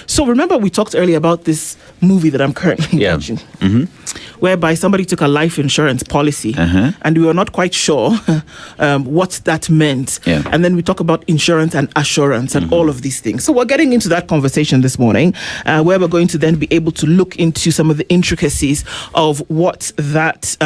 So remember we talked earlier about this movie that I'm currently watching, whereby somebody took a life insurance policy and we were not quite sure what that meant. Yeah. And then we talk about insurance and assurance and all of these things. So we're getting into that conversation this morning, where we're going to then be able to look into some of the intricacies of what that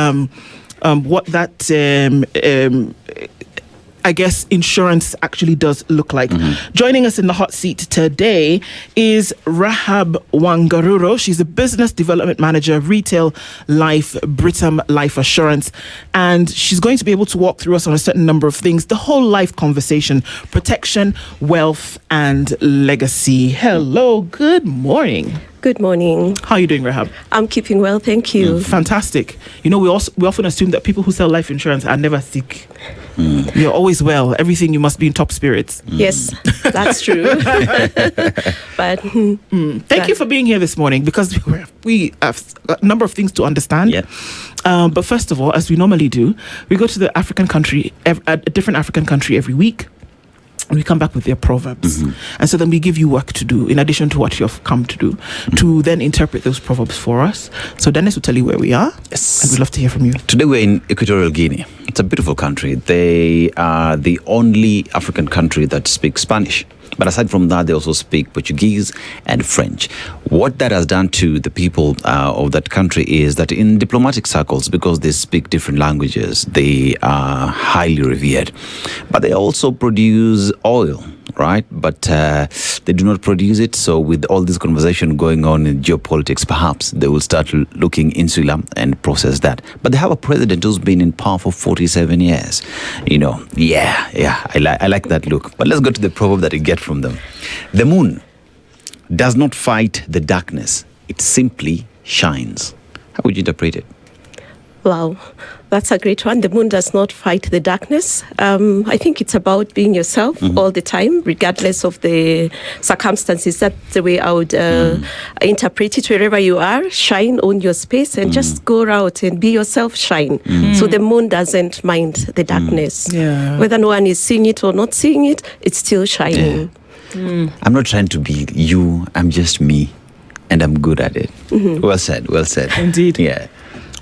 I guess insurance actually does look like. Joining us in the hot seat today is Rahab Wangaruro. She's a business development manager, retail life, Britam Life Assurance, and she's going to be able to walk through us on a certain number of things, the whole life conversation, protection, wealth, and legacy. Hello, good morning. Good morning. How are you doing, Rahab? I'm keeping well, thank you. Fantastic. You know, we often assume that people who sell life insurance are never sick. You're always well. Everything, you must be in top spirits. Yes, that's true. But thank you for being here this morning, because we have a number of things to understand. Yeah. But first of all, as we normally do, we go to the African country, a different African country every week. And we come back with their proverbs. And so then we give you work to do, in addition to what you've come to do, to then interpret those proverbs for us. So Dennis will tell you where we are. Yes. And we'd love to hear from you. Today we're in Equatorial Guinea. It's a beautiful country. They are the only African country that speaks Spanish. But aside from that, they also speak Portuguese and French. What that has done to the people of that country is that in diplomatic circles, because they speak different languages, they are highly revered. But they also produce oil, right? But they do not produce it. So with all this conversation going on in geopolitics, perhaps they will start looking insular and process that. But they have a president who's been in power for 47 years. You know, I like that look. But let's go to the proverb that you get from them. The moon does not fight the darkness. It simply shines. How would you interpret it? wow, that's a great one. The moon does not fight the darkness. I think it's about being yourself all the time, regardless of the circumstances. That's the way I would interpret it. Wherever you are, shine, own your space, and just go out and be yourself, shine. So the moon doesn't mind the darkness. Whether no one is seeing it or not seeing it, it's still shining. I'm not trying to be you. I'm just me, and I'm good at it. Well said. Well said. Indeed. Yeah.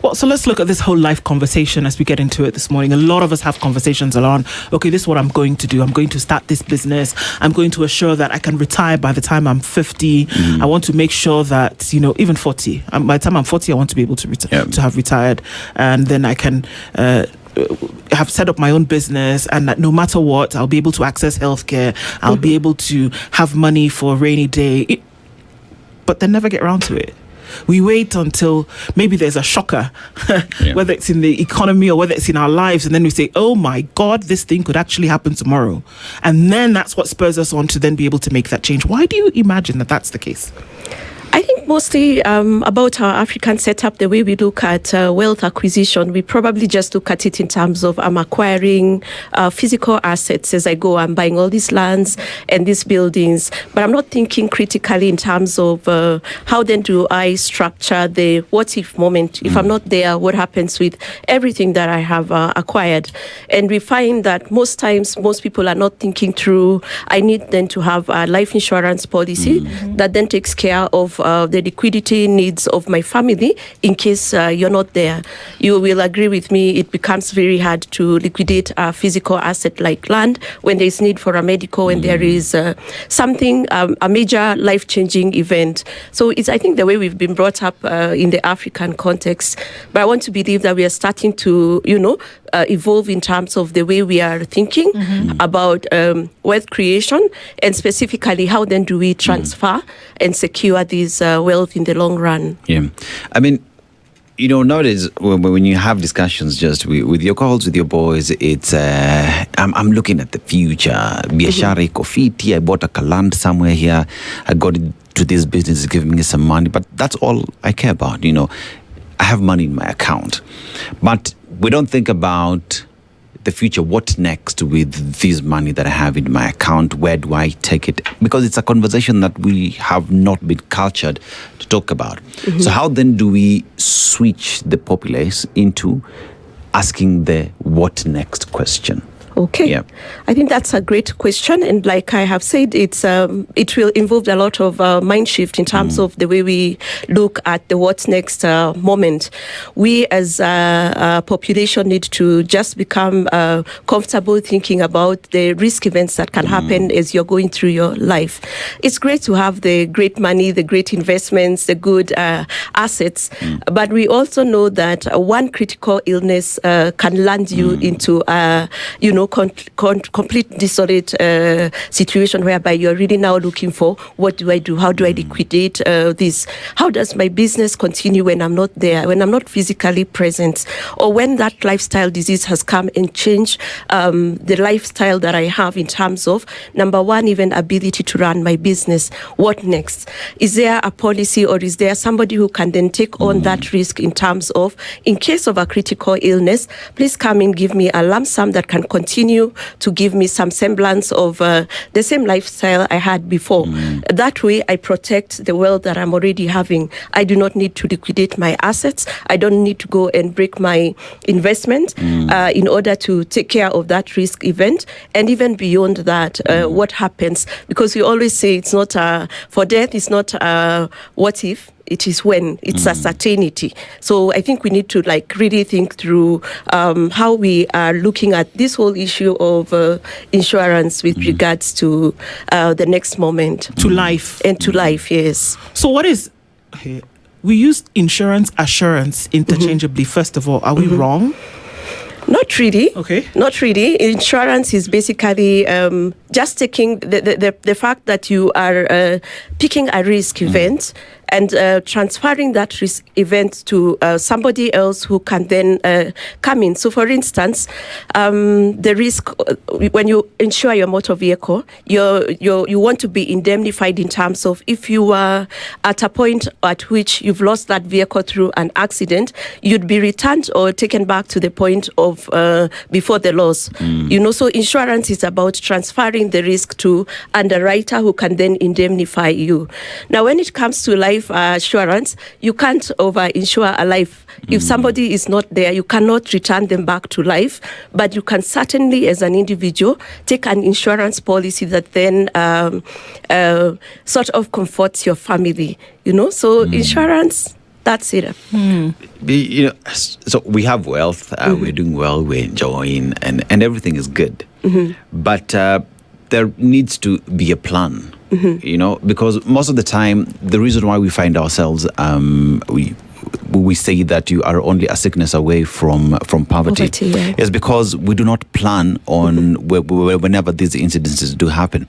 Well, so let's look at this whole life conversation as we get into it this morning. A lot of us have conversations around, okay, this is what I'm going to do. I'm going to start this business. I'm going to assure that I can retire by the time I'm 50. I want to make sure that, you know, even 40. By the time I'm 40, I want to be able to to have retired. And then I can have set up my own business, and that no matter what, I'll be able to access healthcare. I'll be able to have money for a rainy day. But they never get around to it. We wait until maybe there's a shocker, whether it's in the economy or whether it's in our lives, and then we say, oh my God, this thing could actually happen tomorrow. And then that's what spurs us on to then be able to make that change. Why do you imagine that that's the case? I think mostly about our African setup, the way we look at wealth acquisition, we probably just look at it in terms of I'm acquiring physical assets as I go. I'm buying all these lands and these buildings, but I'm not thinking critically in terms of how then do I structure the what if moment. If I'm not there, what happens with everything that I have acquired? And we find that most times, most people are not thinking through, I need then to have a life insurance policy that then takes care of the liquidity needs of my family in case you're not there. You will agree with me, it becomes very hard to liquidate a physical asset like land when there is need for a medical and there is something, a major life-changing event. So it's, I think, the way we've been brought up in the African context. But I want to believe that we are starting to, evolve in terms of the way we are thinking about wealth creation, and specifically how then do we transfer and secure this wealth in the long run. Yeah, I mean, nowadays when you have discussions just with your calls, with your boys, it's I'm looking at the future. Biashara iko fiti, I bought a land somewhere here, I got into this business, it's giving me some money, but that's all I care about. I have money in my account, but we don't think about the future. What next with this money that I have in my account? Where do I take it? Because it's a conversation that we have not been cultured to talk about. So how then do we switch the populace into asking the what next question? Okay. Yeah. I think that's a great question. And like I have said, it will involve a lot of mind shift in terms of the way we look at the what's next moment. We as a population need to just become comfortable thinking about the risk events that can happen as you're going through your life. It's great to have the great money, the great investments, the good assets, but we also know that one critical illness can land you into complete desolate situation whereby you're really now looking for, what do I do? How do I liquidate this? How does my business continue when I'm not there, when I'm not physically present, or when that lifestyle disease has come and changed the lifestyle that I have in terms of, number one, even ability to run my business. What next? Is there a policy, or is there somebody who can then take on that risk in terms of, in case of a critical illness, please come and give me a lump sum that can continue to give me some semblance of the same lifestyle I had before. That way, I protect the wealth that I'm already having. I do not need to liquidate my assets. I don't need to go and break my investment in order to take care of that risk event. And even beyond that, what happens? Because we always say it's not for death, it's not what if, it is when, it's a certainty. So I think we need to really think through how we are looking at this whole issue of insurance with regards to the next moment. To life. And to life, yes. So what is... Okay, we use insurance assurance interchangeably. First of all, are we wrong? Not really. Okay. Not really. Insurance is basically just taking the fact that you are picking a risk event and transferring that risk event to somebody else who can then come in. So, for instance, the risk when you insure your motor vehicle, you want to be indemnified in terms of if you are at a point at which you've lost that vehicle through an accident, you'd be returned or taken back to the point of before the loss. So insurance is about transferring the risk to underwriter who can then indemnify you. Now, when it comes to life assurance, you can't over-insure a life. If somebody is not there, you cannot return them back to life, but you can certainly, as an individual, take an insurance policy that then sort of comforts your family, So insurance, that's it. So we have wealth, we're doing well, we're enjoying, and everything is good. But there needs to be a plan, because most of the time, the reason why we find ourselves, we say that you are only a sickness away from poverty is because we do not plan on whenever these incidences do happen.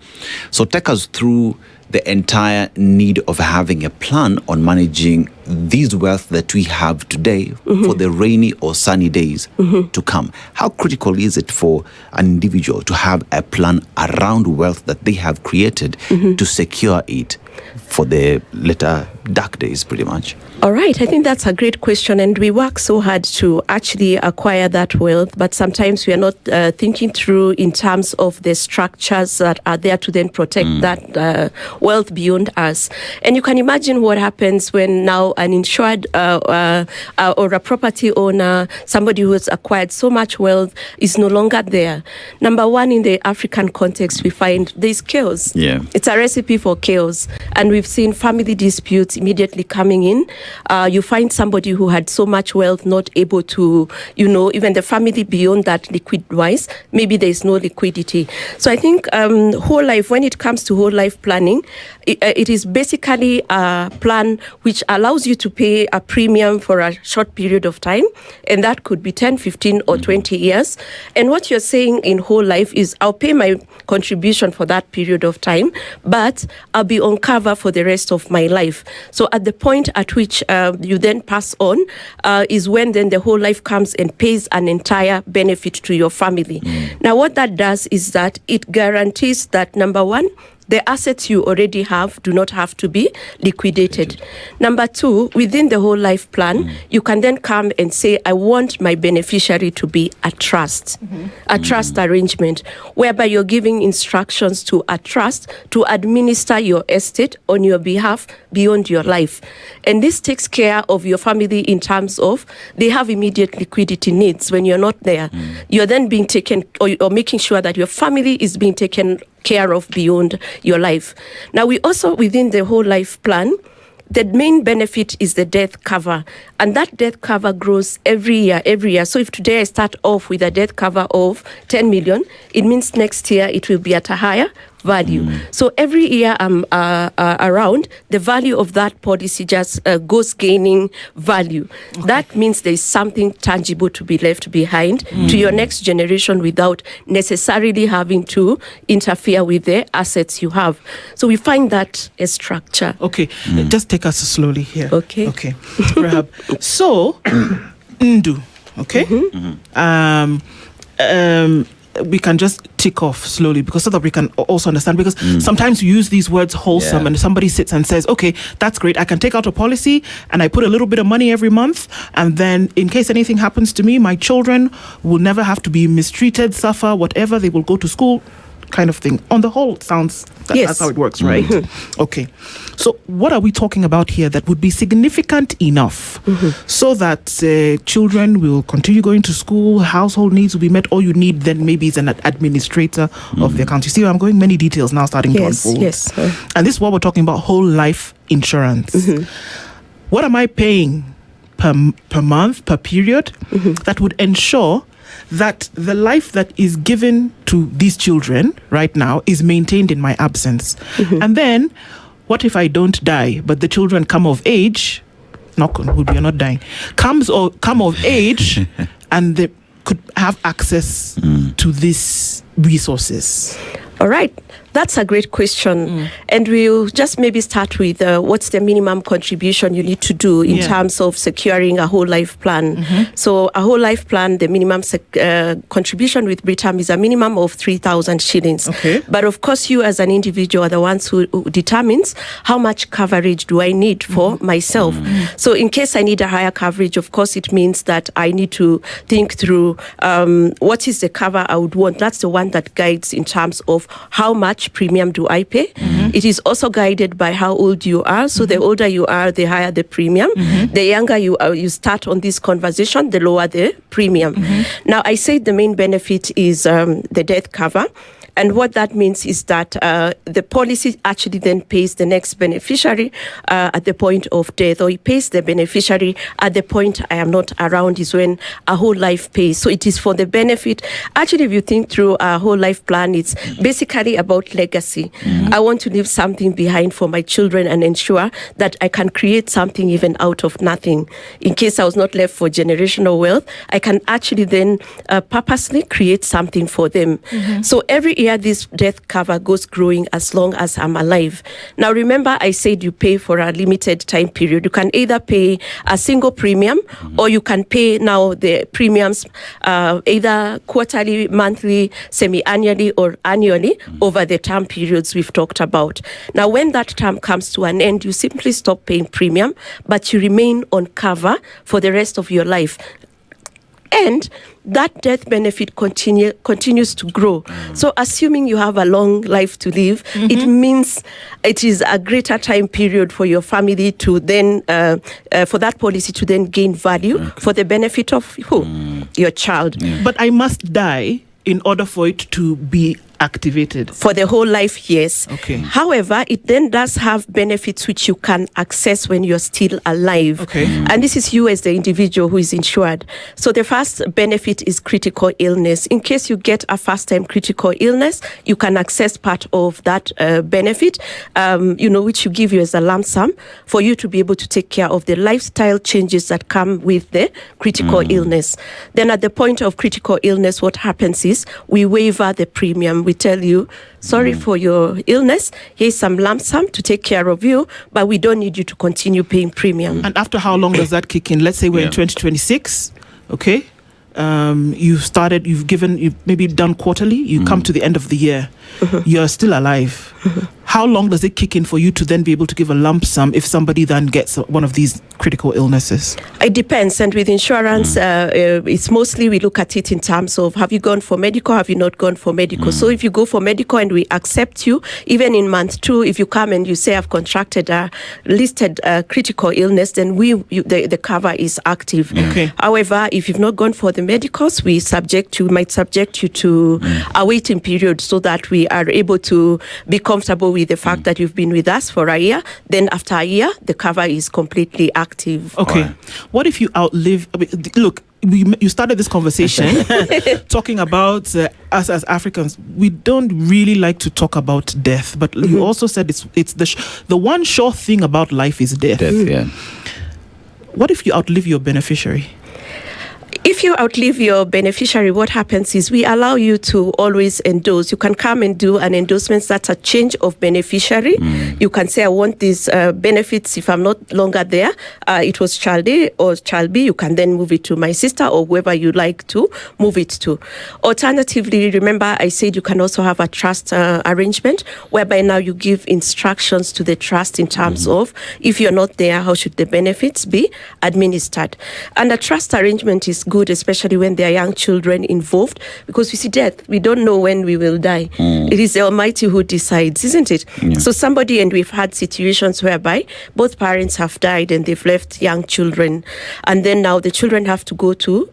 So take us through the entire need of having a plan on managing these wealth that we have today for the rainy or sunny days to come. How critical is it for an individual to have a plan around wealth that they have created to secure it for the later dark days, pretty much? All right, I think that's a great question, and we work so hard to actually acquire that wealth, but sometimes we are not thinking through in terms of the structures that are there to then protect that wealth beyond us. And you can imagine what happens when now an insured or a property owner, somebody who has acquired so much wealth, is no longer there. Number one, in the African context, we find there's chaos. Yeah. It's a recipe for chaos. And we've seen family disputes immediately coming in. You find somebody who had so much wealth not able to, even the family beyond that liquid-wise, maybe there's no liquidity. So I think whole life, when it comes to whole life planning, it is basically a plan which allows you to pay a premium for a short period of time, and that could be 10, 15, or 20 years. And what you're saying in whole life is, I'll pay my contribution for that period of time, but I'll be on cover for the rest of my life. So at the point at which you then pass on is when then the whole life comes and pays an entire benefit to your family. Now, what that does is that it guarantees that, number one, The assets you already have do not have to be liquidated. Number two, within the whole life plan, you can then come and say, I want my beneficiary to be a trust, a trust arrangement, whereby you're giving instructions to a trust to administer your estate on your behalf beyond your life. And this takes care of your family in terms of they have immediate liquidity needs when you're not there. You're then being taken, or making sure that your family is being taken care of beyond your life. Now, we also, within the whole life plan, the main benefit is the death cover. And that death cover grows every year. So if today I start off with a death cover of 10 million, it means next year it will be at a higher value. So every year I'm around, the value of that policy just goes gaining value. That means there is something tangible to be left behind to your next generation without necessarily having to interfere with the assets you have. So we find that a structure. Okay, just take us slowly here. Okay. Rahab. So, Ndu, okay? We can just tick off slowly because so that we can also understand, because sometimes we use these words wholesome and somebody sits and says, okay, that's great, I can take out a policy and I put a little bit of money every month, and then in case anything happens to me, my children will never have to be mistreated, suffer, whatever, they will go to school, kind of thing. On the whole, sounds that's how it works, right? Okay. So what are we talking about here that would be significant enough so that children will continue going to school, household needs will be met? All you need then maybe is an administrator of the account. You see, I'm going many details now starting to unfold. Yes. And this is what we're talking about, whole life insurance. What am I paying per month, per period, that would ensure that the life that is given to these children right now is maintained in my absence? And then, what if I don't die, but the children come of age, knock on wood, we are not dying, come of age, and they could have access to these resources? All right. That's a great question. And we'll just maybe start with what's the minimum contribution you need to do in terms of securing a whole life plan. So a whole life plan, the minimum contribution with Britam is a minimum of 3,000 shillings. But of course, you as an individual are the ones who determines how much coverage do I need for myself. So in case I need a higher coverage, of course, it means that I need to think through what is the cover I would want. That's the one that guides in terms of how much premium do I pay. It is also guided by how old you are. So the older you are, the higher the premium. The younger you are, you start on this conversation, the lower the premium. Now, I said the main benefit is the death cover. And what that means is that the policy actually then pays the next beneficiary at the point of death, or it pays the beneficiary at the point I am not around, is when a whole life pays. So it is for the benefit. Actually, if you think through a whole life plan, it's basically about legacy. I want to leave something behind for my children and ensure that I can create something even out of nothing. In case I was not left for generational wealth, I can actually then purposely create something for them. So every year, this death cover goes growing as long as I'm alive. Now, remember, I said you pay for a limited time period. You can either pay a single premium or you can pay now the premiums either quarterly, monthly, semi-annually, or annually over the term periods we've talked about. Now, when that term comes to an end, you simply stop paying premium, but you remain on cover for the rest of your life. And that death benefit continues to grow. So assuming you have a long life to live, it means it is a greater time period for your family to then, for that policy to then gain value for the benefit of who? Your child. But I must die in order for it to be activated. For the whole life, yes. Okay. However, it then does have benefits which you can access when you're still alive. Okay. And this is you as the individual who is insured. So the first benefit is critical illness. In case you get a first-time critical illness, you can access part of that benefit, which you give you as a lump sum for you to be able to take care of the lifestyle changes that come with the critical illness. Then at the point of critical illness, what happens is we waiver the premium. We tell you, sorry for your illness, here's some lump sum to take care of you, but we don't need you to continue paying premium. And after how long does that kick in? Let's say we're in 2026, okay? You've maybe done quarterly, you come to the end of the year, you're still alive. how long does it kick in for you to then be able to give a lump sum if somebody then gets one of these critical illnesses? It depends. And with insurance, it's mostly we look at it in terms of, have you gone for medical, have you not gone for medical? So if you go for medical and we accept you, even in month 2, if you come and you say I've contracted a listed critical illness, then the cover is active. Okay. However, if you've not gone for the medicals, we might subject you to a waiting period so that we are able to be comfortable with the fact that you've been with us for a year. Then after a year, the cover is completely active. Okay. Right. What if you outlive? I mean, look, you started this conversation talking about us as Africans. We don't really like to talk about death, but you also said it's the one sure thing about life is death. Yeah. What if you outlive your beneficiary? If you outlive your beneficiary, what happens is we allow you to always endorse. You can come and do an endorsement that's a change of beneficiary. You can say, I want these benefits if I'm not longer there. It was child A or child B. You can then move it to my sister or whoever you like to move it to. Alternatively, remember I said you can also have a trust arrangement whereby now you give instructions to the trust in terms of if you're not there, how should the benefits be administered. And a trust arrangement is good, especially when there are young children involved, because we see death. We don't know when we will die. It is the Almighty who decides, isn't it? Yeah. So somebody, and we've had situations whereby both parents have died and they've left young children, and then now the children have to go to,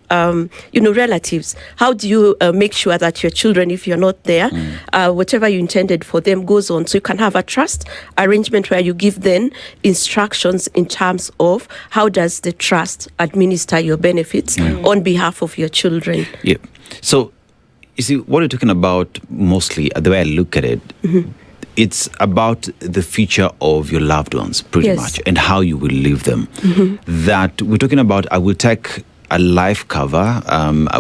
relatives. How do you make sure that your children, if you're not there, whatever you intended for them goes on? So you can have a trust arrangement where you give them instructions in terms of how does the trust administer your benefits on behalf of your children. Yeah. So, you see, what you're talking about mostly, the way I look at it, it's about the future of your loved ones, pretty much, and how you will live them. That we're talking about, I will take a life cover,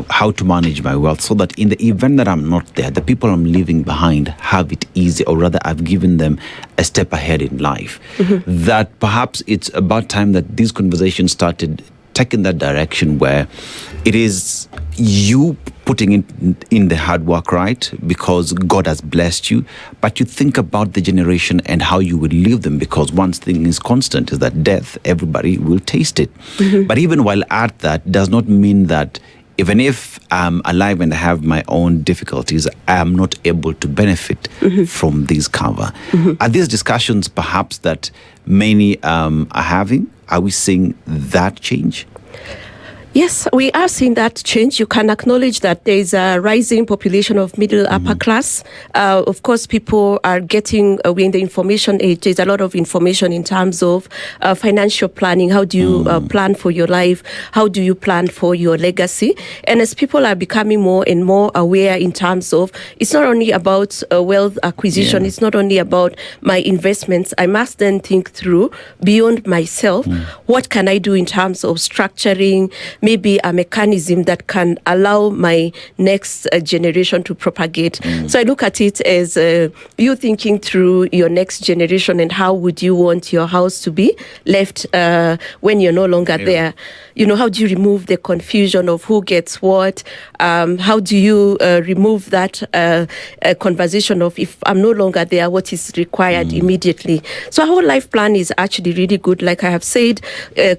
how to manage my wealth, so that in the event that I'm not there, the people I'm leaving behind have it easy, or rather I've given them a step ahead in life. That perhaps it's about time that these conversations started taking that direction where it is you putting in the hard work, right? Because God has blessed you, but you think about the generation and how you would leave them, because one thing is constant is that death, everybody will taste it. But even while at that, does not mean that even if I'm alive and I have my own difficulties, I am not able to benefit from this cover. Are these discussions perhaps that many are having? Are we seeing that change? Yes, we are seeing that change. You can acknowledge that there is a rising population of middle upper class. Of course, people are getting, we're in the information age. There's a lot of information in terms of financial planning. How do you plan for your life? How do you plan for your legacy? And as people are becoming more and more aware in terms of, it's not only about wealth acquisition, it's not only about my investments. I must then think through beyond myself. What can I do in terms of structuring maybe a mechanism that can allow my next generation to propagate. So I look at it as you thinking through your next generation and how would you want your house to be left when you're no longer there. You know, how do you remove the confusion of who gets what? How do you remove that conversation of if I'm no longer there, what is required immediately? So our whole life plan is actually really good. Like I have said,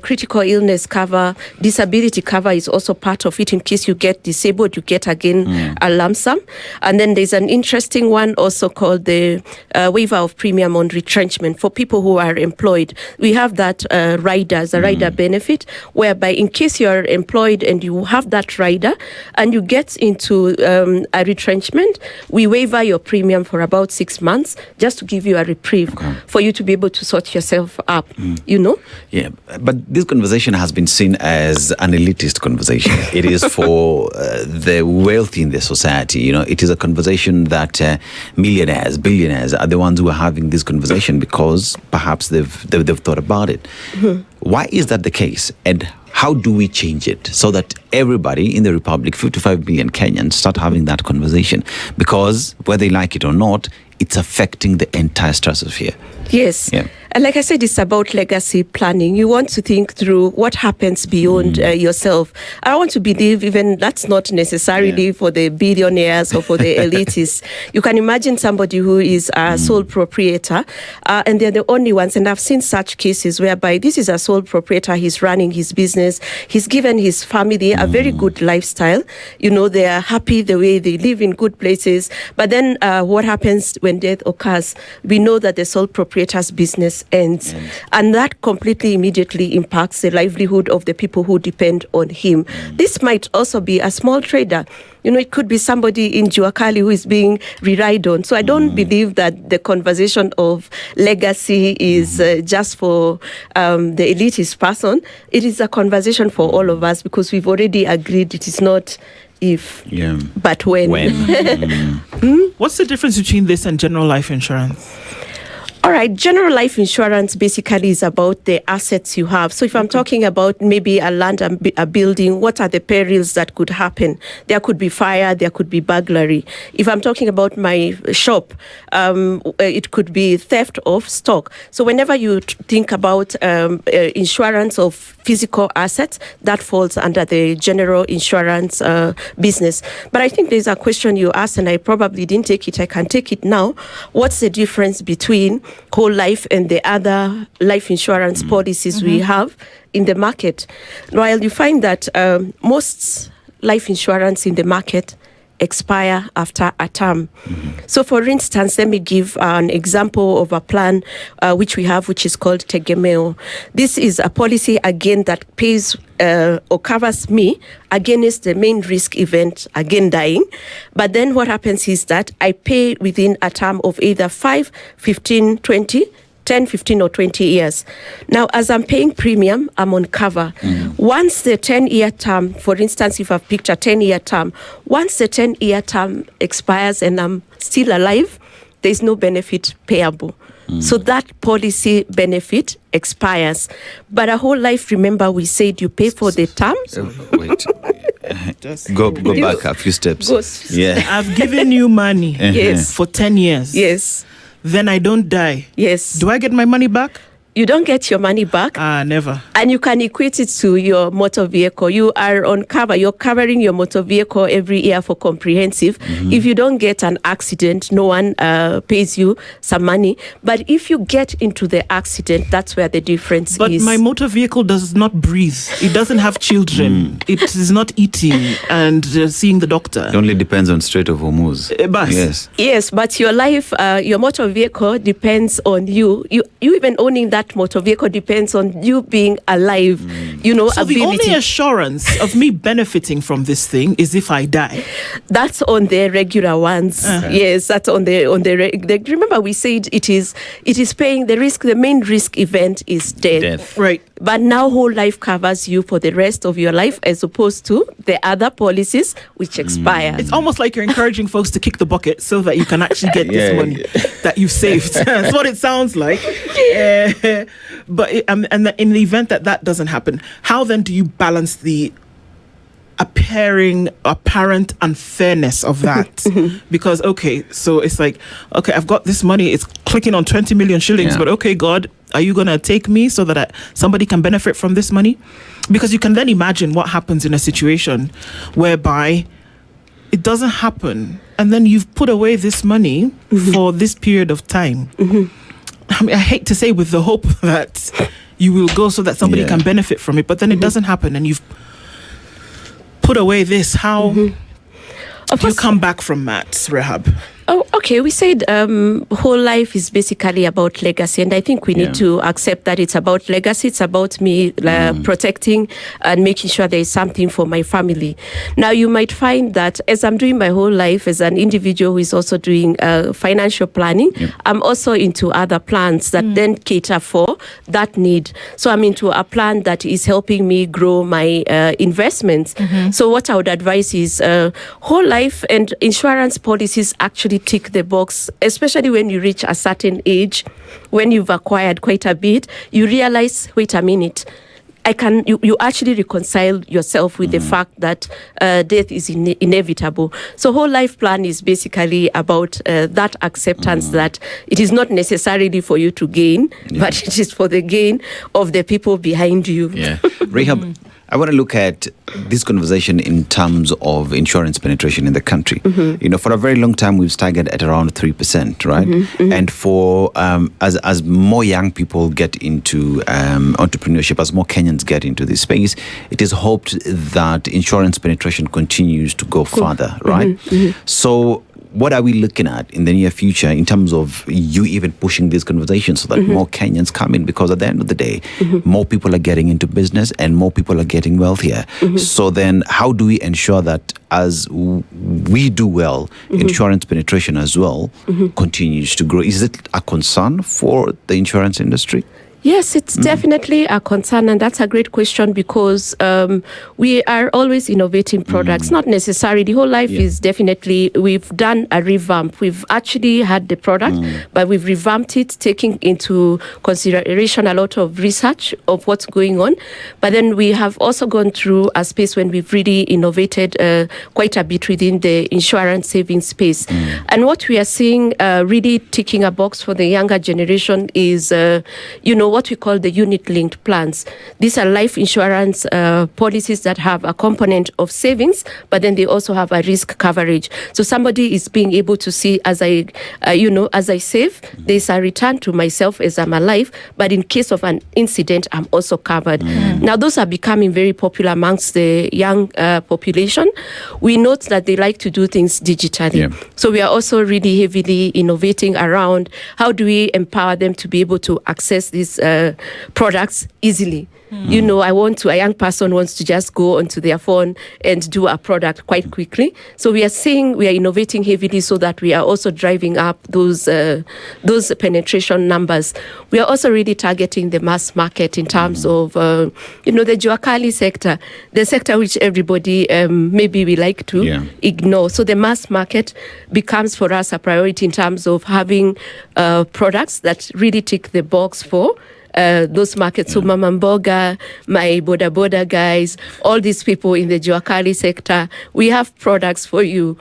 critical illness cover, disability cover is also part of it. In case you get disabled, you get again a lump sum. And then there's an interesting one also called the waiver of premium on retrenchment for people who are employed. We have that rider as a rider benefit, whereby in case you're employed and you have that rider and you get into a retrenchment, we waiver your premium for about 6 months just to give you a reprieve for you to be able to sort yourself up, you know? Yeah, but this conversation has been seen as an elitist conversation. It is for the wealthy in the society. You know, it is a conversation that millionaires, billionaires are the ones who are having this conversation because perhaps they've thought about it. Why is that the case? And how do we change it so that everybody in the Republic, 55 million Kenyans, start having that conversation? Because whether they like it or not, it's affecting the entire stratosphere. Yes. Yeah. Like I said, it's about legacy planning. You want to think through what happens beyond yourself. I want to believe even that's not necessarily for the billionaires or for the elitists. You can imagine somebody who is a sole proprietor and they're the only ones. And I've seen such cases whereby this is a sole proprietor. He's running his business. He's given his family a very good lifestyle. You know, they are happy the way they live in good places. But then what happens when death occurs? We know that the sole proprietor's business ends. And that completely immediately impacts the livelihood of the people who depend on him. This might also be a small trader. You know, it could be somebody in Juakali who is being relied on. So I don't believe that the conversation of legacy is just for the elitist person. It is a conversation for all of us because we've already agreed it is not if, but when. What's the difference between this and general life insurance? All right, general life insurance basically is about the assets you have. So if I'm talking about maybe a land and a building, what are the perils that could happen? There could be fire, there could be burglary. If I'm talking about my shop, it could be theft of stock. So whenever you think about insurance of physical assets, that falls under the general insurance business. But I think there's a question you asked, and I probably didn't take it. I can take it now. What's the difference between whole life and the other life insurance policies we have in the market? While you find that most life insurance in the market expire after a term. So for instance, let me give an example of a plan which we have, which is called Tegemeo. This is a policy, again, that pays or covers me against the main risk event, again dying. But then what happens is that I pay within a term of either 5, 15, 20, 10, 15, or 20 years. Now, as I'm paying premium, I'm on cover. Once the 10-year term, for instance, if I've picked a 10-year term, once the 10-year term expires and I'm still alive, there's no benefit payable. So that policy benefit expires. But a whole life, remember, we said you pay for the term. Wait. Go back a few steps. I've given you money Yes. for 10 years. Yes. Then I don't die. Yes. Do I get my money back? You don't get your money back. Never. And you can equate it to your motor vehicle. You are on cover. You're covering your motor vehicle every year for comprehensive. If you don't get an accident, no one pays you some money. But if you get into the accident, that's where the difference is. But my motor vehicle does not breathe. It doesn't have children. It is not eating and seeing the doctor. It only depends on Strait of Hormuz. Yes. Yes, but your life, your motor vehicle depends on you. You even owning that motor vehicle depends on you being alive. You know, so ability. the only assurance of me benefiting from this thing is if I die. That's on the regular ones. Yes, that's on the remember we said it is paying the risk. The main risk event is death. Right. But now whole life covers you for the rest of your life, as opposed to the other policies which expire. It's almost like you're encouraging folks to kick the bucket so that you can actually get this money that you've saved. That's what it sounds like. But and in the event that doesn't happen, how then do you balance the apparent unfairness of that? Because so it's like, I've got this money, it's clicking on 20 million shillings, but God, are you gonna take me so that somebody can benefit from this money? Because you can then imagine what happens in a situation whereby it doesn't happen, and then you've put away this money for this period of time. I mean, I hate to say with the hope that you will go so that somebody can benefit from it, but then it doesn't happen, and you've put away this. How do you come back from that, Rehab? Oh, okay. We said whole life is basically about legacy, and I think we need to accept that it's about legacy. It's about me protecting and making sure there is something for my family. Now, you might find that as I'm doing my whole life as an individual who is also doing financial planning, I'm also into other plans that then cater for that need. So I'm into a plan that is helping me grow my investments. So what I would advise is whole life and insurance policies actually tick the box, especially when you reach a certain age, when you've acquired quite a bit, you realize, wait a minute, you actually reconcile yourself with the fact that death is inevitable. So whole life plan is basically about that acceptance that it is not necessarily for you to gain, but it is for the gain of the people behind you. Yeah. Rahab, I want to look at this conversation in terms of insurance penetration in the country. For a very long time, we've staggered at around 3%, right? And for as more young people get into entrepreneurship, as more Kenyans get into this space, it is hoped that insurance penetration continues to go further, right? So what are we looking at in the near future in terms of you even pushing these conversations so that more Kenyans come in? Because at the end of the day, more people are getting into business and more people are getting wealthier. So then how do we ensure that as we do well, insurance penetration as well continues to grow? Is it a concern for the insurance industry? Yes, it's definitely a concern, and that's a great question because we are always innovating products. Not necessarily. The whole life is definitely, we've done a revamp. We've actually had the product, but we've revamped it, taking into consideration a lot of research of what's going on. But then we have also gone through a space when we've really innovated quite a bit within the insurance savings space. And what we are seeing really ticking a box for the younger generation is, what we call the unit-linked plans. These are life insurance policies that have a component of savings, but then they also have a risk coverage. So somebody is being able to see, as I save, there's a return to myself as I'm alive, but in case of an incident, I'm also covered. Now, those are becoming very popular amongst the young population. We note that they like to do things digitally. So we are also really heavily innovating around how do we empower them to be able to access these products easily. A young person wants to just go onto their phone and do a product quite quickly. So we are innovating heavily so that we are also driving up those penetration numbers. We are also really targeting the mass market in terms of, the Juakali sector, the sector which everybody maybe we like to ignore. So the mass market becomes for us a priority in terms of having products that really tick the box for those markets. So Mama Mboga, my Boda guys, all these people in the Juakali sector, we have products for you,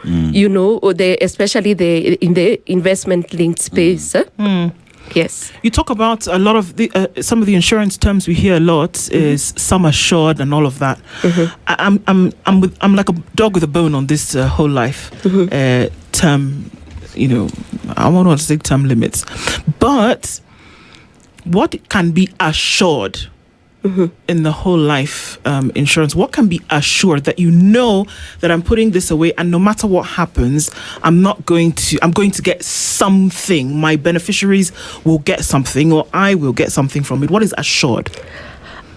especially in the investment linked space. Yes. You talk about a lot of some of the insurance terms we hear a lot is sum assured and all of that. I'm like a dog with a bone on this whole life term. I won't want to say term limits, but what can be assured in the whole life insurance? What can be assured that that I'm putting this away and no matter what happens, I'm going to get something. My beneficiaries will get something or I will get something from it. What is assured?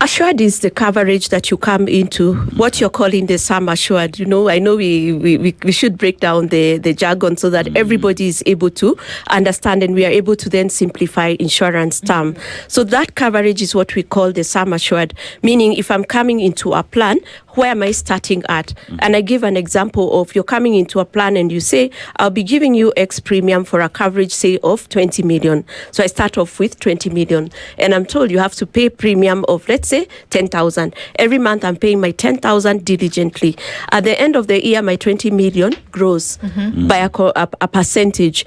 Assured is the coverage that you come into, what you're calling the sum assured. I know we should break down the jargon so that everybody is able to understand and we are able to then simplify insurance term. So that coverage is what we call the sum assured, meaning if I'm coming into a plan, where am I starting at? And I give an example of you're coming into a plan and you say, I'll be giving you X premium for a coverage, say, of 20 million. So I start off with 20 million. And I'm told you have to pay premium of, let's say, 10,000. Every month I'm paying my 10,000 diligently. At the end of the year, my 20 million grows by a percentage.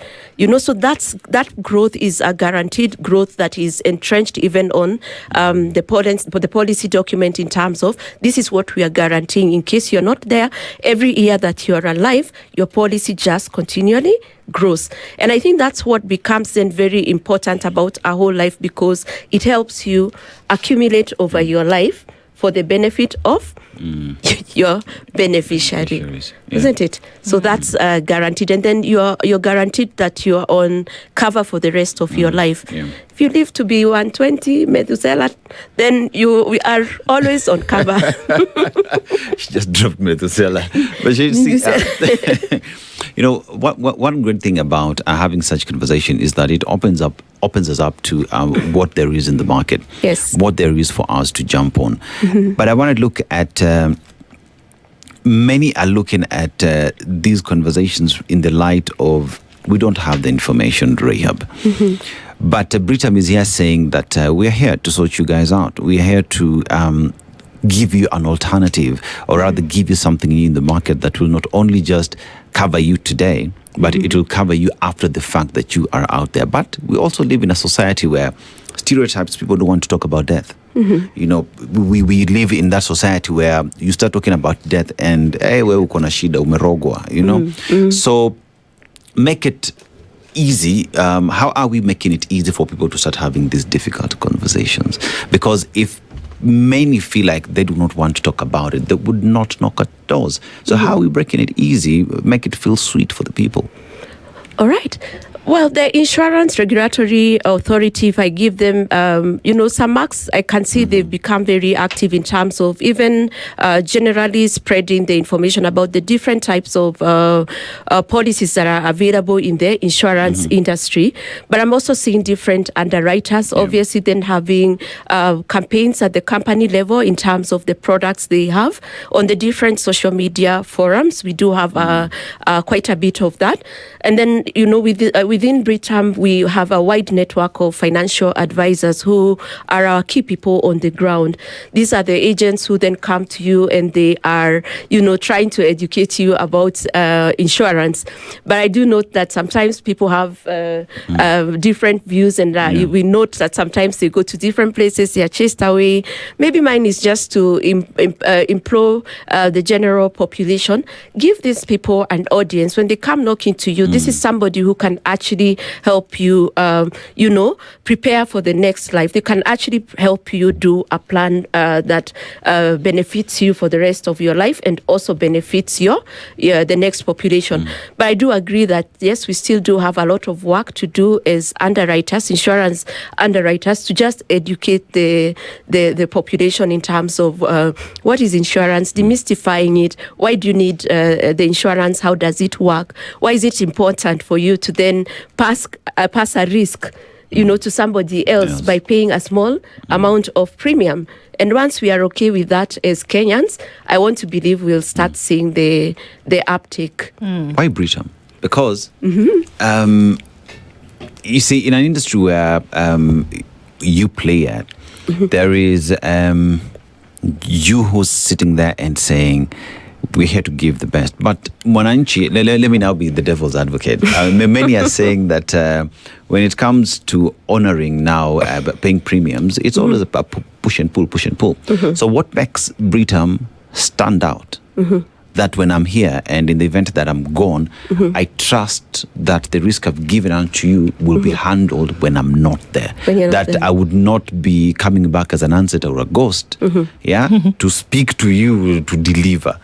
So that growth is a guaranteed growth that is entrenched even on the policy document in terms of this is what we are guaranteeing. In case you're not there, every year that you're alive, your policy just continually grows. And I think that's what becomes then very important about our whole life because it helps you accumulate over your life for the benefit of your beneficiary, isn't it? So that's guaranteed, and then you're guaranteed that you're on cover for the rest of your life. If you live to be 120 Methuselah, then we are always on cover. She just dropped Methuselah, but she one great thing about having such conversation is that it opens us up to what there is in the market. Yes. What there is for us to jump on. But I want to look at many are looking at these conversations in the light of we don't have the information, Rahab. But Britam is here saying that we are here to sort you guys out. We are here to give you an alternative, or rather give you something new in the market that will not only just cover you today, but it will cover you after the fact that you are out there. But we also live in a society where stereotypes, people don't want to talk about death. You know, we live in that society where you start talking about death and, hey, wewe uko na shida, umerogwa, you know. So make it easy. How are we making it easy for people to start having these difficult conversations? Because if many feel like they do not want to talk about it, they would not knock at doors. So how are we breaking it easy, make it feel sweet for the people? All right. Well, the Insurance Regulatory Authority, if I give them, some marks, I can see they've become very active in terms of even generally spreading the information about the different types of policies that are available in the insurance industry. But I'm also seeing different underwriters, obviously, then having campaigns at the company level in terms of the products they have on the different social media forums. We do have quite a bit of that. And then, within Britam, we have a wide network of financial advisors who are our key people on the ground. These are the agents who then come to you and they are, trying to educate you about insurance. But I do note that sometimes people have different views, and we note that sometimes they go to different places, they are chased away. Maybe mine is just to implore the general population, give these people an audience. When they come knocking to you, this is somebody who can actually help you, prepare for the next life. They can actually help you do a plan that benefits you for the rest of your life and also benefits the next population. But I do agree that, yes, we still do have a lot of work to do as underwriters, insurance underwriters, to just educate the population in terms of what is insurance, demystifying it. Why do you need the insurance? How does it work? Why is it important for you to then pass a risk, to somebody else by paying a small amount of premium? And once we are okay with that as Kenyans, I want to believe we'll start seeing the uptake. Why Britam? Because you see, in an industry where you play at, there is you who's sitting there and saying, we're here to give the best. But Mwananchi, let me now be the devil's advocate. Many are saying that when it comes to honoring now paying premiums, it's always a push and pull. So what makes Britam stand out? That when I'm here and in the event that I'm gone, I trust that the risk I've given out to you will be handled when I'm not there. I would not be coming back as an ancestor or a ghost, to speak to you, to deliver.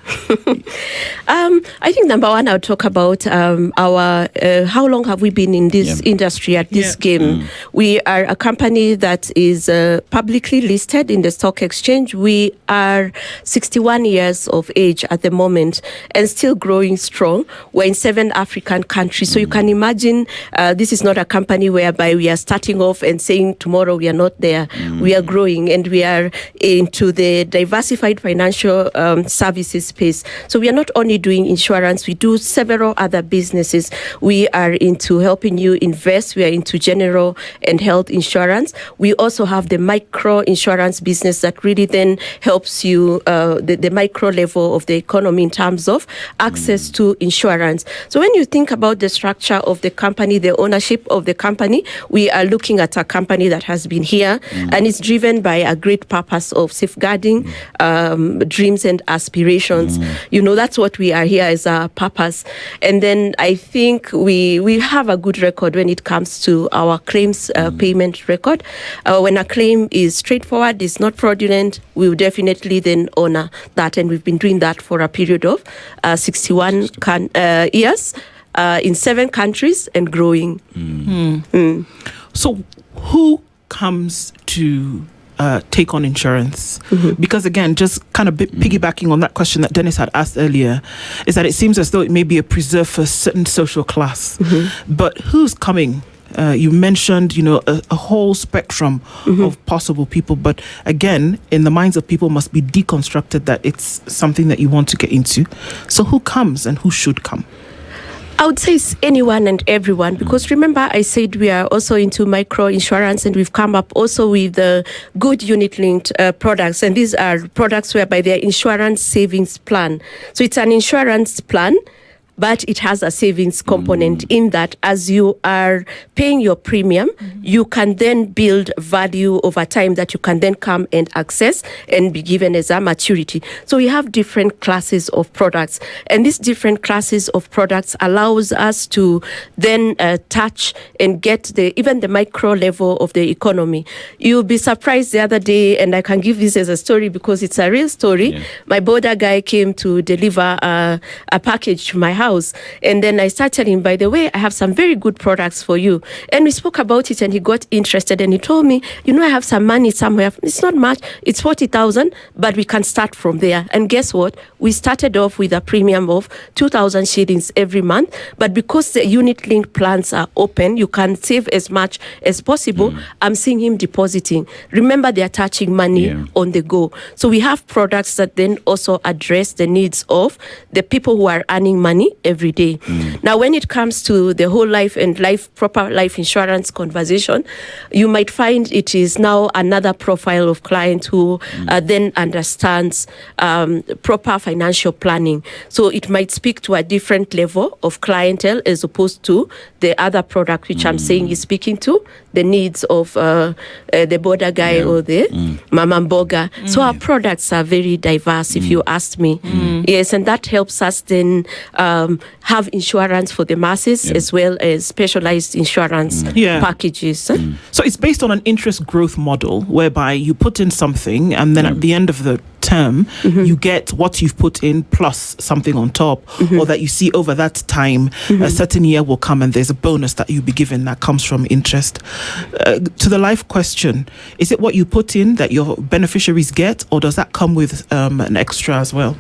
I think number one, I'll talk about our how long have we been in this industry at this game. We are a company that is publicly listed in the stock exchange. We are 61 years of age at the moment and still growing strong. We're in 7 African countries. So you can imagine this is not a company whereby we are starting off and saying tomorrow we are not there. We are growing and we are into the diversified financial services space. So we are not only doing insurance, we do several other businesses. We are into helping you invest. We are into general and health insurance. We also have the micro insurance business that really then helps you the micro level of the economy in terms of access to insurance. So when you think about the structure of the company, the ownership of the company, we are looking at a company that has been here and is driven by a great purpose of safeguarding dreams and aspirations. That's what we are here as a purpose. And then I think we have a good record when it comes to our claims payment record. When a claim is straightforward, is not fraudulent, we will definitely then honor that. And we've been doing that for a period of 61 years in 7 countries and growing. So who comes to take on insurance? Because again, just kind of piggybacking on that question that Dennis had asked earlier, is that it seems as though it may be a preserve for a certain social class. But who's coming? You mentioned, a whole spectrum of possible people. But again, in the minds of people must be deconstructed that it's something that you want to get into. So who comes and who should come? I would say it's anyone and everyone, because remember I said we are also into micro insurance, and we've come up also with good unit-linked products, and these are products whereby they're insurance savings plan. So it's an insurance plan, but it has a savings component in that as you are paying your premium, you can then build value over time that you can then come and access and be given as a maturity. So we have different classes of products, and these different classes of products allows us to then touch and get even the micro level of the economy. You'll be surprised the other day, and I can give this as a story because it's a real story. Yeah. My border guy came to deliver a package to my house. And then I started him, by the way, I have some very good products for you. And we spoke about it, and he got interested, and he told me, I have some money somewhere. It's not much. It's 40,000, but we can start from there. And guess what? We started off with a premium of 2,000 shillings every month. But because the unit-linked plans are open, you can save as much as possible. I'm seeing him depositing. Remember, they are touching money on the go. So we have products that then also address the needs of the people who are earning money every day. Now, when it comes to the whole life and proper life insurance conversation, you might find it is now another profile of client who then understands proper financial planning. So it might speak to a different level of clientele as opposed to the other product, which I'm saying is speaking to the needs of the border guy or the mama mboga. So our products are very diverse, if you ask me. Yes, and that helps us then have insurance for the masses as well as specialized insurance packages. So it's based on an interest growth model whereby you put in something, and then at the end of the term, you get what you've put in plus something on top, or that you see over that time, a certain year will come and there's a bonus that you'll be given that comes from interest. To the life question, is it what you put in that your beneficiaries get, or does that come with an extra as well?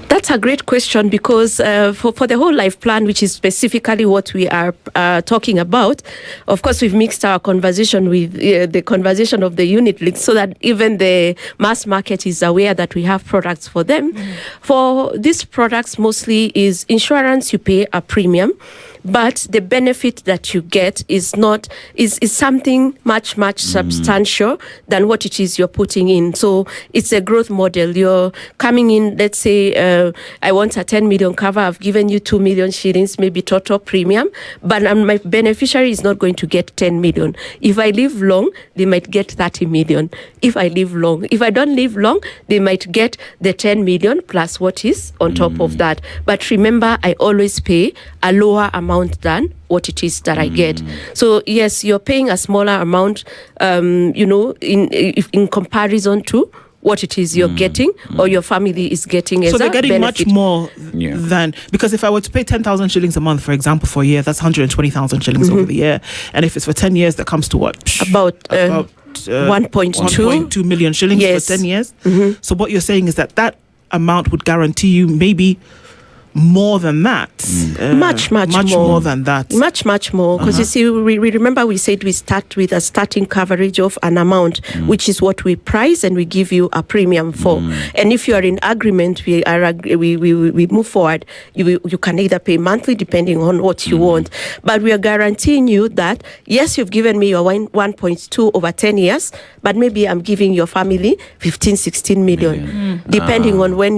That's a great question, because for the whole life plan, which is specifically what we are talking about, of course, we've mixed our conversation with the conversation of the unit link, so that even the mass market is aware that we have products for them. For these products, mostly is insurance, you pay a premium, but the benefit that you get is something much substantial than what it is you're putting in. So it's a growth model. You're coming in, let's say I want a 10 million cover, I've given you 2 million shillings, maybe total premium, but my beneficiary is not going to get 10 million. If I live long, they might get 30 million. If I live long, if I don't live long, they might get the 10 million plus what is on top of that. But remember, I always pay a lower amount than what it is that I get. So yes, you're paying a smaller amount, in comparison to what it is you're getting or your family is getting as a benefit. So they're getting much more than, because if I were to pay 10,000 shillings a month, for example, for a year, that's 120,000 shillings over the year. And if it's for 10 years, that comes to what? About 1.2 million shillings for 10 years. So what you're saying is that amount would guarantee you maybe more than that. Much more than that. Much more. Because you see, we remember we said we start with a starting coverage of an amount, which is what we price and we give you a premium for. And if you are in agreement, we move forward. You can either pay monthly depending on what you want. But we are guaranteeing you that, yes, you've given me your 1.2 over 10 years, but maybe I'm giving your family 15, 16 million, depending on when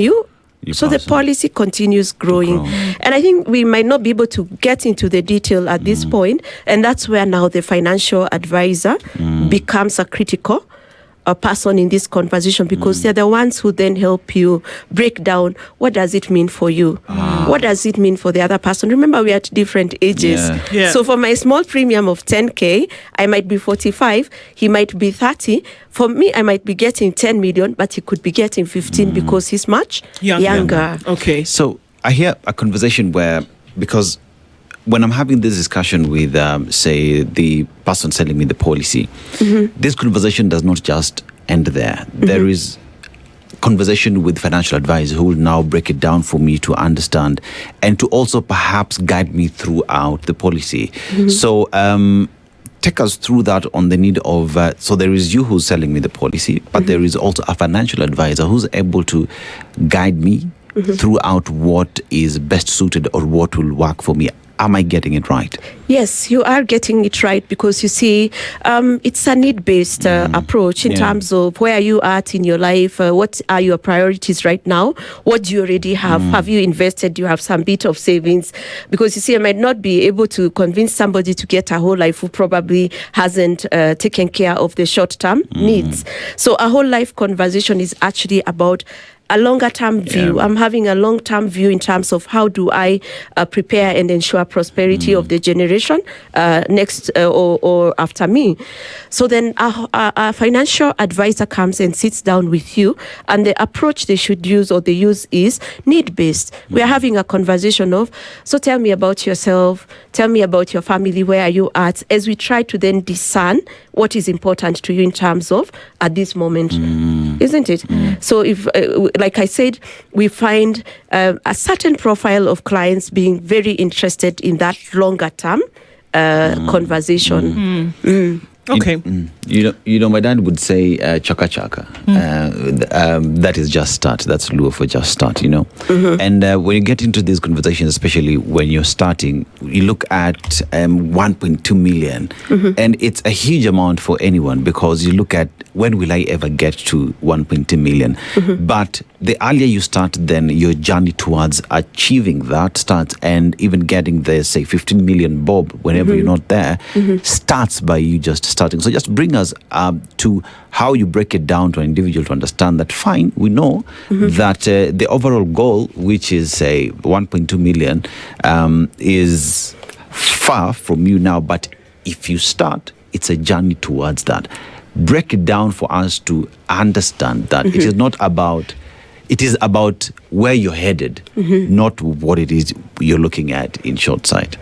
so the policy continues growing. And I think we might not be able to get into the detail at this point. And that's where now the financial advisor becomes a critical person in this conversation, because they're the ones who then help you break down what does it mean for you, what does it mean for the other person. Remember, we're at different ages. So for my small premium of 10k, I might be 45, he might be 30. For me, I might be getting 10 million, but he could be getting 15 because he's much younger. Okay. So I hear a conversation where, because when I'm having this discussion with, say, the person selling me the policy, this conversation does not just end there. There is conversation with financial advisor who will now break it down for me to understand and to also perhaps guide me throughout the policy. So take us through that on the need of, so there is you who's selling me the policy, but there is also a financial advisor who's able to guide me throughout what is best suited or what will work for me Am I getting it right? Yes, you are getting it right, because you see, it's a need-based approach in terms of where you are at in your life, what are your priorities right now, what do you already have, have you invested, do you have some bit of savings? Because you see, I might not be able to convince somebody to get a whole life who probably hasn't taken care of the short-term needs. So a whole life conversation is actually about a longer term view. I'm having a long term view in terms of how do I prepare and ensure prosperity of the generation next or after me. So then a financial advisor comes and sits down with you, and the approach they should use or they use is need based. We are having a conversation of, so tell me about yourself, tell me about your family, where are you at, as we try to then discern what is important to you in terms of at this moment, isn't it? So if like I said, we find a certain profile of clients being very interested in that longer term conversation. Okay. You know, my dad would say chaka chaka. That is just start. That's Luo for just start, you know. And when you get into these conversations, especially when you're starting, you look at 1.2 million. And it's a huge amount for anyone, because you look at, when will I ever get to 1.2 million? But the earlier you start, then your journey towards achieving that starts, and even getting the, say, 15 million bob whenever you're not there, starts by you just starting. So just bring us to how you break it down to an individual to understand that, fine, we know that the overall goal, which is, say, 1.2 million, is far from you now. But if you start, it's a journey towards that. Break it down for us to understand that it is not about, it is about where you're headed, not what it is you're looking at in short sight.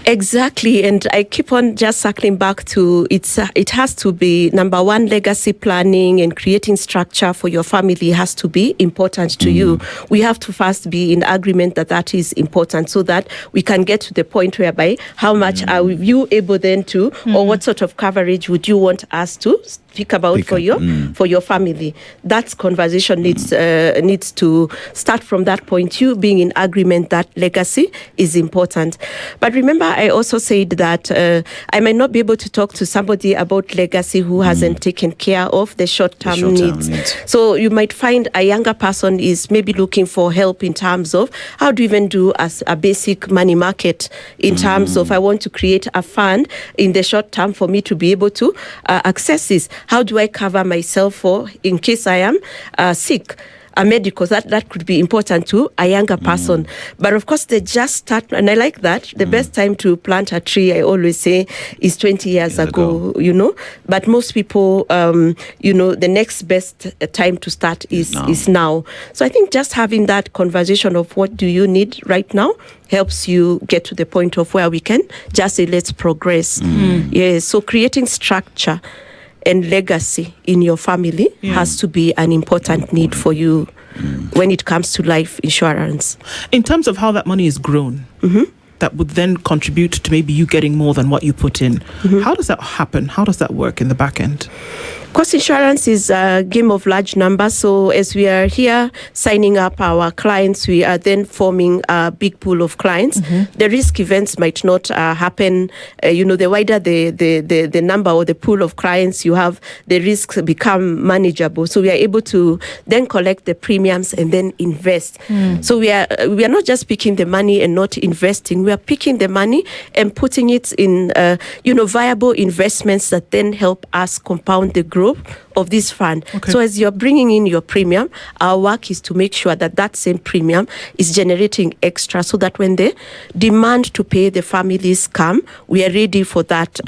Exactly. And I keep on just circling back to it has to be, number one, legacy planning and creating structure for your family has to be important to you. We have to first be in agreement that that is important, so that we can get to the point whereby how much are you able then to, or what sort of coverage would you want us to speak about for your family. That conversation needs to start from that point, you being in agreement that legacy is important. But remember, I also said that I might not be able to talk to somebody about legacy who hasn't taken care of the short-term needs. So you might find a younger person is maybe looking for help in terms of how do you even do as a basic money market in terms of, I want to create a fund in the short term for me to be able to access this. How do I cover myself for in case I am sick? A medical, that could be important to a younger person. But of course, they just start, and I like that. The best time to plant a tree, I always say, is 20 years ago, you know. But most people, you know, the next best time to start is now. So I think just having that conversation of what do you need right now helps you get to the point of where we can just say, let's progress. Yes, so creating structure and legacy in your family has to be an important need for you when it comes to life insurance. In terms of how that money is grown, that would then contribute to maybe you getting more than what you put in. How does that happen? How does that work in the back end? Cost insurance is a game of large numbers. So as we are here signing up our clients, we are then forming a big pool of clients. The risk events might not happen. You know, the wider the number or the pool of clients you have, the risks become manageable. So we are able to then collect the premiums and then invest. So we are not just picking the money and not investing. We are picking the money and putting it in viable investments that then help us compound the growth of this fund. So as you're bringing in your premium, our work is to make sure that that same premium is generating extra, so that when the demand to pay the families come, we are ready for that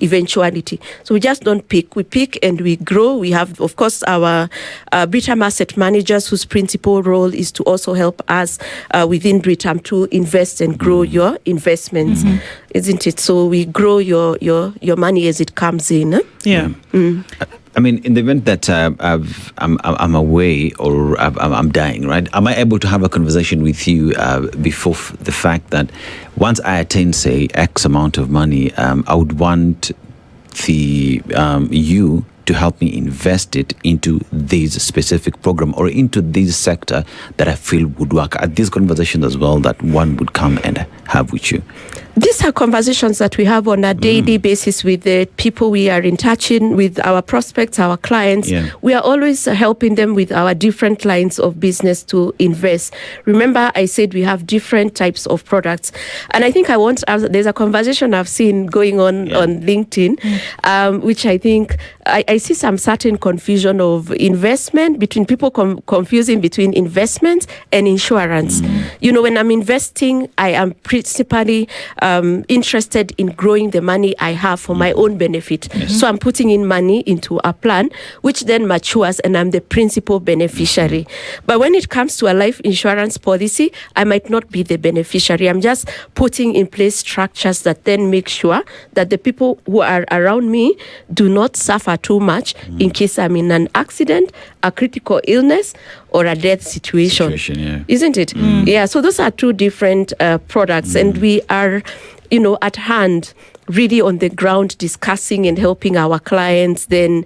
eventuality. So we just don't pick, we pick and we grow. We have, of course, our Britam asset managers, whose principal role is to also help us within Britam to invest and grow your investments, isn't it? So we grow your money as it comes in. I mean, in the event that I'm away or I'm dying, right? Am I able to have a conversation with you before the fact that once I attain, say, X amount of money, I would want you to help me invest it into this specific program or into this sector that I feel would work? At this conversation as well that one would come and have with you? These are conversations that we have on a daily basis with the people we are in touch with, our prospects, our clients. Yeah. We are always helping them with our different lines of business to invest. Remember, I said we have different types of products. And I think there's a conversation I've seen going on LinkedIn, which I think I see some certain confusion of investment between people confusing between investment and insurance. When I'm investing, I am principally interested in growing the money I have for my own benefit. So I'm putting in money into a plan, which then matures, and I'm the principal beneficiary. But when it comes to a life insurance policy, I might not be the beneficiary. I'm just putting in place structures that then make sure that the people who are around me do not suffer too much in case I'm in an accident, a critical illness, or a death situation. Isn't it? Yeah, so those are two different products, and we are, at hand, really on the ground discussing and helping our clients then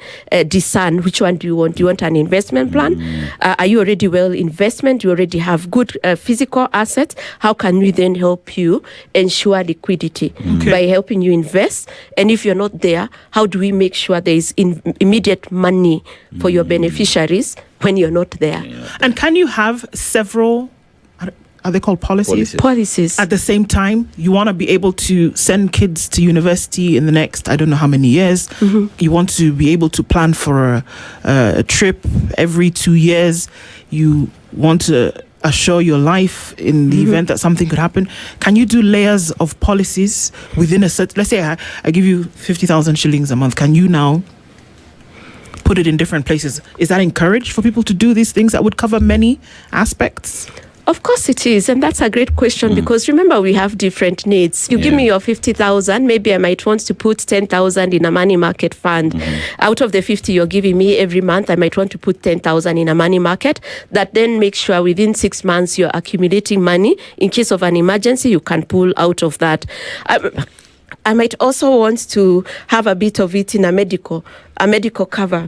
discern which one do you want. Do you want an investment plan? Are you already well investment? Do you already have good physical assets? How can we then help you ensure liquidity by helping you invest? And if you're not there, how do we make sure there is immediate money for your beneficiaries when you're not there? And can you have several, are they called policies? Policies. At the same time, you want to be able to send kids to university in the next, I don't know how many years. You want to be able to plan for a trip every 2 years. You want to assure your life in the event that something could happen. Can you do layers of policies within a set? Let's say I give you 50,000 shillings a month. Can you now put it in different places? Is that encouraged for people to do these things that would cover many aspects? Of course it is, and that's a great question because remember we have different needs. You give me your 50,000, maybe I might want to put 10,000 in a money market fund. Out of the 50 you're giving me every month, I might want to put 10,000 in a money market. That then makes sure within 6 months you're accumulating money. In case of an emergency, you can pull out of that. I might also want to have a bit of it in a medical cover,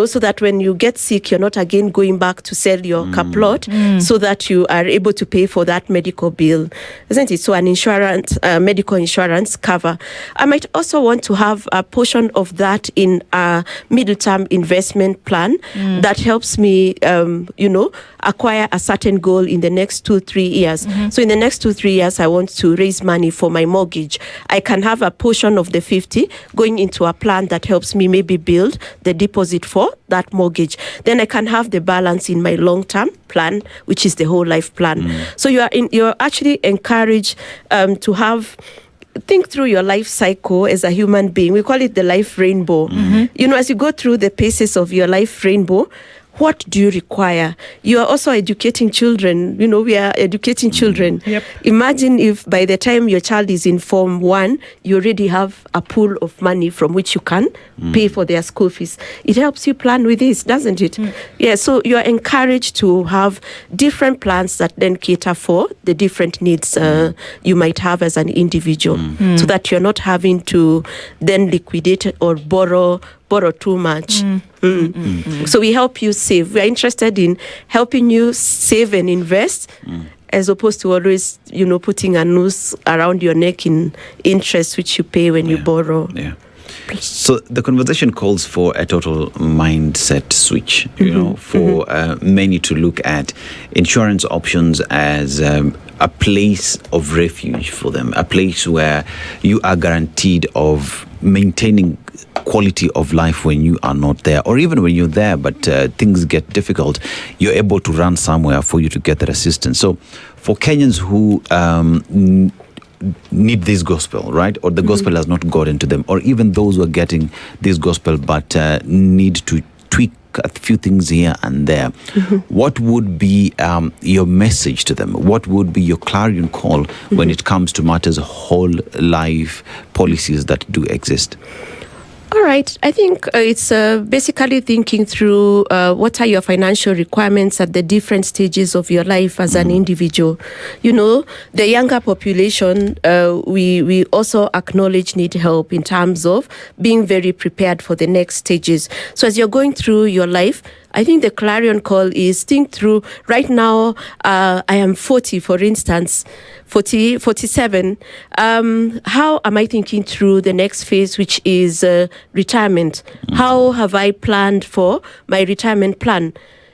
so that when you get sick, you're not again going back to sell your car plot, so that you are able to pay for that medical bill, isn't it? So an insurance, medical insurance cover. I might also want to have a portion of that in a middle-term investment plan that helps me, acquire a certain goal in the next 2-3 years. So in the next 2-3 years, I want to raise money for my mortgage. I can have a portion of the 50 going into a plan that helps me maybe build the deposit for that mortgage. Then I can have the balance in my long-term plan, which is the whole life plan. So you're actually encouraged to think through your life cycle as a human being. We call it the life rainbow. As you go through the paces of your life rainbow, what do you require? You are also educating children. We are educating children. Imagine if by the time your child is in Form 1, you already have a pool of money from which you can pay for their school fees. It helps you plan with this, doesn't it? Yeah, so you are encouraged to have different plans that then cater for the different needs you might have as an individual, so that you're not having to then liquidate or borrow too much. So we help you save. We are interested in helping you save and invest, as opposed to always, putting a noose around your neck in interest, which you pay when you borrow. So the conversation calls for a total mindset switch, for many to look at insurance options as a place of refuge for them, a place where you are guaranteed of maintaining quality of life when you are not there, or even when you're there but things get difficult, you're able to run somewhere for you to get that assistance. So for Kenyans who need this gospel, right, or the gospel has not gotten to them, or even those who are getting this gospel but need to tweak a few things here and there, what would be your message to them? What would be your clarion call when it comes to matters of whole life policies that do exist? All right. I think it's basically thinking through what are your financial requirements at the different stages of your life as an individual. You know, the younger population, we also acknowledge need help in terms of being very prepared for the next stages. So as you're going through your life, I think the clarion call is think through. Right now, I am 40, for instance, 47. How am I thinking through the next phase, which is retirement? How have I planned for my retirement plan?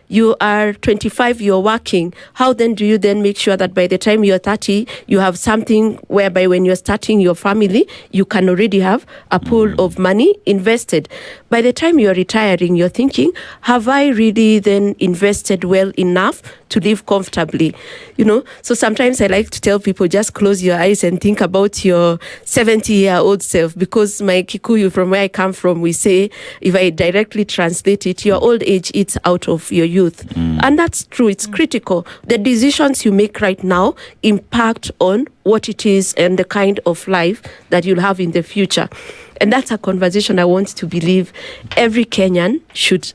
You are 25, you're working. How then do you then make sure that by the time you're 30, you have something whereby when you're starting your family, you can already have a pool of money invested? By the time you're retiring, you're thinking, have I really then invested well enough to live comfortably? You know, so sometimes I like to tell people, just close your eyes and think about your 70-year-old self, because my Kikuyu, from where I come from, we say, if I directly translate it, your old age eats out of your youth. And that's true. It's critical. The decisions you make right now impact on what it is and the kind of life that you'll have in the future. And that's a conversation I want to believe every Kenyan should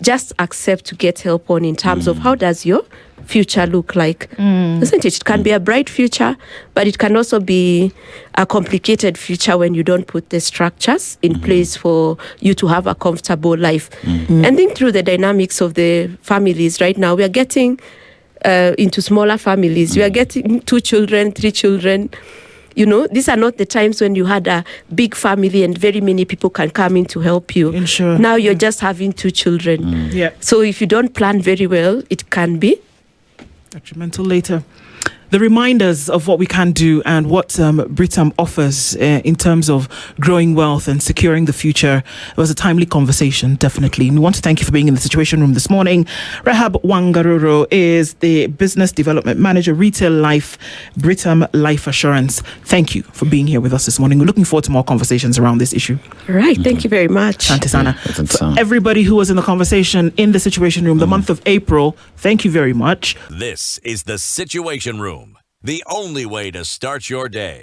just accept to get help on, in terms of how does your future look like, isn't it? It can be a bright future, but it can also be a complicated future when you don't put the structures in place for you to have a comfortable life. And think through the dynamics of the families. Right now, we are getting into smaller families. We are getting 2 children, 3 children. You know, these are not the times when you had a big family and very many people can come in to help you. Now you're just having 2 children. So if you don't plan very well, it can be detrimental later. The reminders of what we can do and what Britam offers in terms of growing wealth and securing the future. It was a timely conversation, definitely. And we want to thank you for being in the Situation Room this morning. Rehab Wangaroro is the Business Development Manager, Retail Life, Britam Life Assurance. Thank you for being here with us this morning. We're looking forward to more conversations around this issue. Right. Thank you very much. Santisana. For everybody who was in the conversation in the Situation Room, the month of April, thank you very much. This is the Situation Room, the only way to start your day.